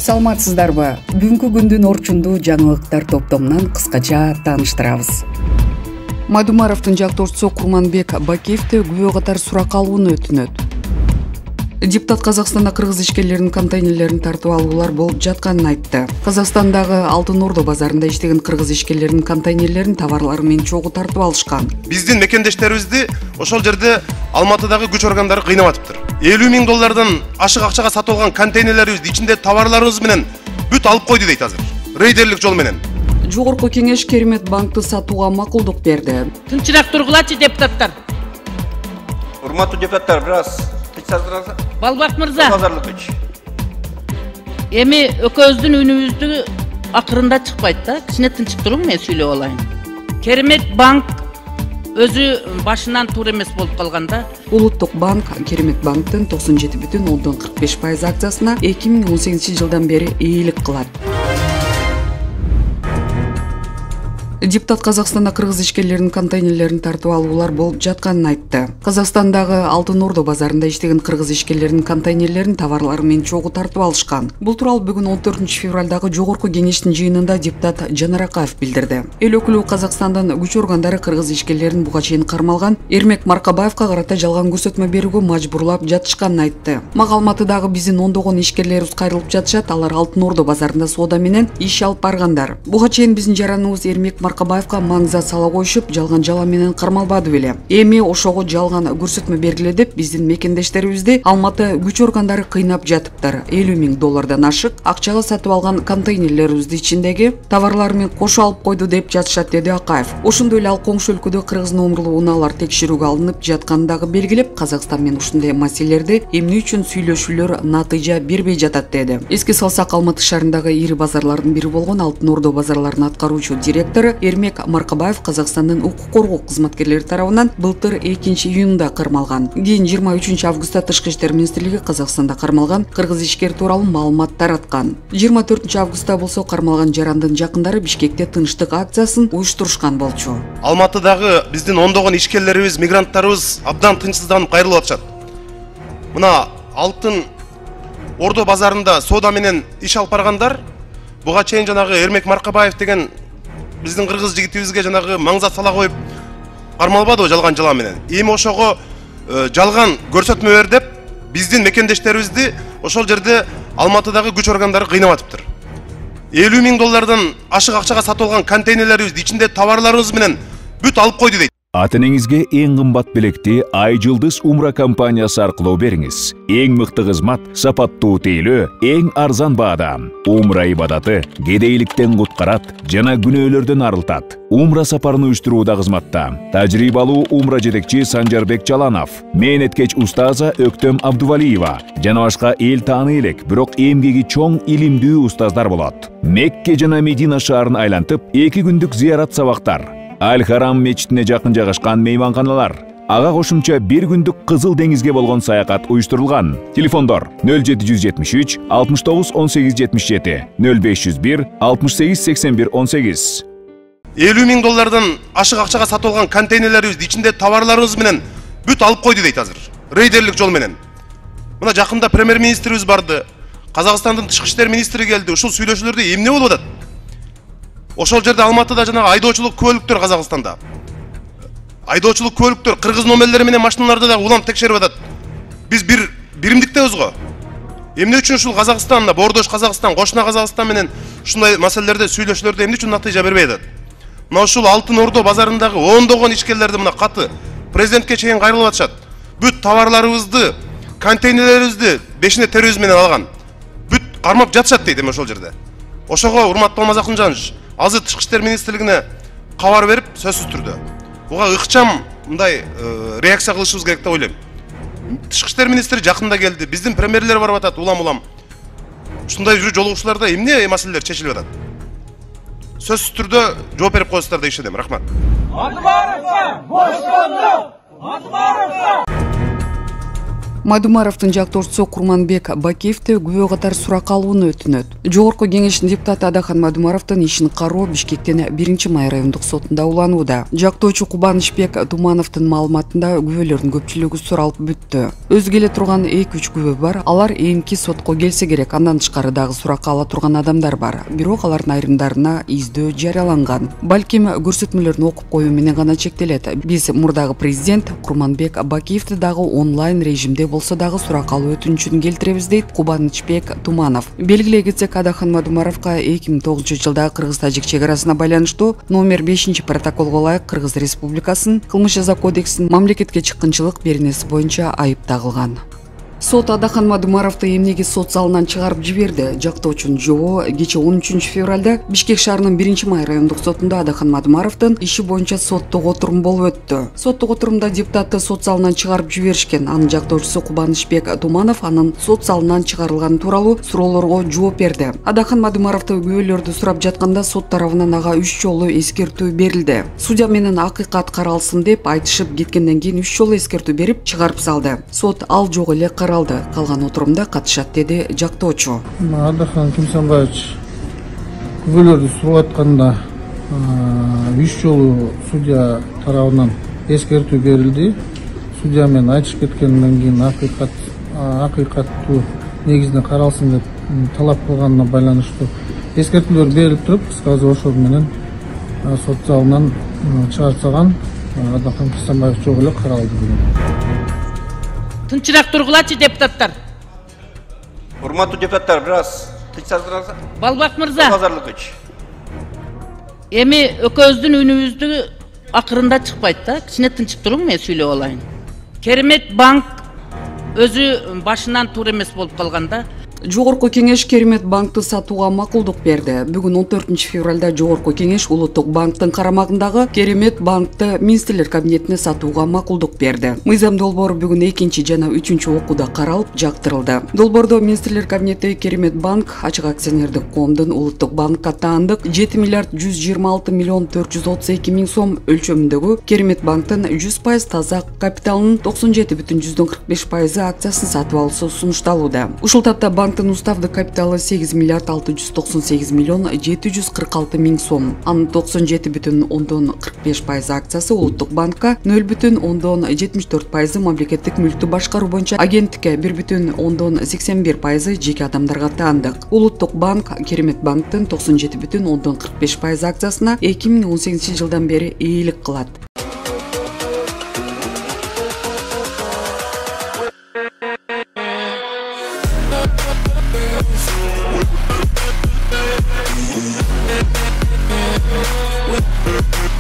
Саламатсыздарбы? Бүгүнкү күндүн орчундуу жаңылыктар топтомунан кыскача тааныштырабыз. Майдумаровдун жактоочусу Курманбек Бакиевди күбө катар сурак алууну өтүнөт. Депутат Казакстанда кыргыз ишкерлеринин контейнерлерин тартып алуулар болуп жатканын айтты. Казакстандагы Алтын Ордо базарында иштеген кыргыз ишкерлеринин контейнерлерин товарлары менен чогуу тартып алышкан. Биздин мекендештерибизди ошол жерде Алматыдагы күч органдары кыйнап атыптыр. 50 000 доллардан ашык акчага сатып алган контейнерлерибизди ичинде товарларыбыз менен бүт алып койду дейт азыр. Рейдерлик жол менен. Жогорку кеңеш Керемет банкты сатууга макулдук берди. Тынчыраак тургулачы депутаттар. Урматтуу депутаттар, бир аз тынчсаздырыңыздар. Балбак мырза. Базарлык үч. Эми экөөбүздүн үнүбүздү акырында чыкпайт да. Кичине тынчып туруң, мен сүйлөп алайын. Керемет банк өзү башынан туура эмес болуп калганда. Улуттук банк Керемет банктын 97,45% акциясына 2018 жылдан бери ийгилик кылат. Депутат Казакстанда кыргыз ишкерлеринин контейнерлерин тартып алуулар болуп жатканын айтты. Казакстандагы Алтын Ордо базарында иштеген кыргыз ишкерлеринин контейнерлерин товарлары менен чогуу тартып алышкан. Бул тууралуу бүгүн 14 февралдагы жогорку кеңештин жыйынында депутат Жанар Акаев билдирди. Эл өкүлү Казакстандын күч органдары кыргыз ишкерлерин буга чейин кармалган Эрмек Маркабаевка карата жалган көрсөтмө берүүгө мажбурлап жатышканын айтты. Мага Алматыдагы биздин ондогон ишкерлерибиз кайрылып жатышат, алар Алтын Ордо базарында соода менен иш алып баргандар. Буга чейин биздин жараныбыз Эрмек Маркабаевка маңза сала коюшуп, жалган жала менен кармалбады беле. Эми ошого жалган көрсөтмө бергиле деп биздин мекендештерибизди Алматы күч органдары кыйнап жатыптыр. 50 000 доллардан ашык акчага сатып алган контейнерлерибизди ичиндеги товарлар менен кошо алып койду деп жатышат, деди Акаев. Ошондой эле ал коңшу өлкөдө кыргыз номурлуу унаалар текшерүүгө алынып жатканын дагы белгилеп, Казакстан менен ушундай маселелерди эмне үчүн сүйлөшүүлөр натыйжа бербей жатат деди. Эске салсак, Алматы шаарындагы ири базарлардын бири болгон Алтын Ордо базарларын аткаруучу директору Эрмек Маркабаев Казакстандын укук коргоо кызматкерлери тарабынан былтыр 2-июнда кармалган. Кийин 23 августта Тышкы иштер министрлиги Казакстанда кармалган кыргыз ишкер тууралуу маалымат тараткан. 24 августта болсо кармалган жарандын жакындары Бишкекте тынчтык акциясын уюштурушкан болчу. Алматыдагы биздин ондогон ишкерлерибиз, мигранттарыбыз абдан тынчсызданып кайрылып атышат. Мына Алтын Ордо базарында соода менен иш алып баргандар буга чейин жанагы Эрмек Маркабаев деген биздин кыргыз жигитибизге жанагы маңза сала коюп кармалбады жалган жала менен. Эми ошого жалган көрсөтмө бер деп биздин мекендештерибизди ошол жерде Алматыдагы күч органдары кыйнап атыптыр. 50 000 доллардан ашык акчага сатып алган контейнерлерибизди ичинде товарларыбыз менен бүт алып койду дейт. Ата-энеңизге эң кымбат белекти Ай Жылдыз Умра компаниясы аркылуу бериңиз. Эң мыкты кызмат, сапаттуу тейлөө, эң арзан баада. Умра ибадаты кедейликтен куткарат жана күнөөлөрдөн арылтат. Умра сапарын уюштурууда кызматта тажрыйбалуу умра жетекчи Санжарбек Жаланов, мээнеткеч устаза Өктөм Абдувалиева жана башка эл тааны элек, бирок эмгеги чоң илимдүү устаздар болот. Мекке жана Медина шаарын айлантып, 2 күндүк зыярат сабактар. Аль-Харам мечитине жакын жайгашкан мейманканалар. Ага кошумча 1 күндүк Кызыл деңизге болгон саякат уюштурулган. Телефондор 0773 69 18 77, 0501 68 81 18. 50 000 доллардан ашык акчага сатып алган контейнерлерибизди ичинде товарларыбыз менен бүт алып койду дейт азыр. Рейдерлик жол менен. Мына жакында премьер-министрибиз барды. Казакстандын тышкы иштер министри келди. Ушул сүйлөшүүлөрдө эмне болуп атат? Ошол жерде Алматыда жанагы айдоочулук көлүктөр Казакстанда. Айдоочулук көлүктөр кыргыз номерлери менен машиналарды да улам текшерип атат. Биз бир биримдиктебиз го. Эмне үчүн ушул Казакстанда, Бордош Казакстан, кошуна Казакстан менен ушундай маселелерде сүйлөшүүлөрдө эмне үчүн натыйжа бербей атат? Мына ушул Алтын Ордо базарындагы ондогон ишкерлерди мына каты президентке чейин кайрылып атышат. Бүт товарларыбызды, контейнерлерибизди бешине терроризм менен алган. Бүт кармап жатышат дейт эми ошол жерде. Ошого урматтуу Алмаз Акынжанович азыр Тышкы иштер министрлигине кабар берип, сөзсүз түрдө буга ыкчам мындай реакция кылышыбыз керек деп ойлойм. Тышкы иштер министри жакында келди, биздин премьерлер барып атат улам-улам. Ушундай жүрүү жолугушууларда эмне маселелер чечилип атат? Сөзсүз түрдө жооп берип коесуздар деп ишенем. Рахмат. Мадумаровдун жактоочусу Курманбек Бакиевди күбө катар сурак алууну өтүнөт. Жогорку кеңештин депутаты Адахан Мадумаровдун ишин кароо Бишкектин 1-май райондук сотунда уланууда. Жактоочу Кубанычбек Тумановдун маалыматында күбөлөрдүн көпчүлүгү суралып бүттү. Өзгө эле турган 2-3 күбө бар. Алар эми сотко келсе керек. Андан тышкары дагы сурак ала турган адамдар бар. Бирок алардын айрымдарына издөө жарыяланган. Балким көрсөтмөлөрүн окуп коюу менен гана чектелет. Биз мурдагы президент Курманбек Бакиевди дагы онлайн режимде болсо дагы сурак алуу өтүнүчүн келтиребиз дейт Кубанычбек Туманов. Белгилей кетсек, Адахан Мадумаровго 2009-жылдагы Кыргыз-Тажик чек арасына байланыштуу номер 5 протоколго ылайык Кыргыз Республикасынын Кылмыш жаза кодексинин мамлекетке чыккынчылык беренеси боюнча айып тагылган. Сот Адахан Мадумаровду эмнеге сот залынан чыгарып жиберди? Жактоочунун жообу кече 13 февралда Бишкек шаарынын 1-май райондук сотунда Адахан Мадумаровдун иши боюнча соттук отурум болуп өттү. Соттук отурумда депутатты сот залынан чыгарып жиберишкен. Анын жактоочусу Кубанычбек Туманов анын сот залынан чыгарылганы тууралуу суроолорго жооп берди. Адахан Мадумаровду күбөлөрдү сурап жатканда сот тарабынан ага 3 жолу эскертүү берилди. Судья менен акыйкат каралсын деп айтышып кеткенден кийин 3 жолу эскертүү берип чыгарып салды. Сот ал жок эле калган отурумда катышат, деди жактоочу. Адахан Кимсанбаевич күбөлөрдү сурап атканда 3 жолу судья тарабынан эскертүү берилди. Судья менен айтышып кеткенден кийин акыйкаттуу негизинде каралсын деп талап кылганына байланыштуу эскертүүлөр берилип туруп, кыска ошол менен сот залынан чыгарсаган Адахан Кимсанбаев жок эле каралды деген. Тынчыраак тургулачы депутаттар. Урматтуу депутаттар, бир аз тынчсаздырыңыздар. Балбак мырза. Базарлыкыч. Эми экөөбүздүн үнүбүздү акырында чыкпайт да. Кичине тынчып туруң, мен сүйлөп алайын. Керемет банк өзү башынан туура эмес болуп калганда. Жогорку кеңеш Керемет банкты сатууга макулдук берди. Бүгүн 14 февралда Жогорку кеңеш Улуттук банктын карамагындагы Керемет банкты министрлер кабинетине сатууга макулдук берди. Мыйзам долбоору бүгүн 2 жана 3 окууда каралып, жактырылды. Долбоордо министрлер кабинети Керемет банк ачык акционердик коомдун Улуттук банкка таандык 7 миллиард 126 миллион 432 миң сом өлчөмүндөгү Керемет банктын 100% таза капиталынын 97,45% акциясын сатып алуусу сунушталууда. Ушул тапта банктын уставдык капиталы 8 миллиард 698 миллион 746 миң сом. Анын 97,45% акциясы Улуттук банкка, 0,74% мамлекеттик мүлктү башкаруу боюнча агенттикке, 1,81% жеке адамдарга таандык. Улуттук банк Керемет банктын 97,45% акциясына 2018-жылдан бери ээлик кылат. We'll be right back.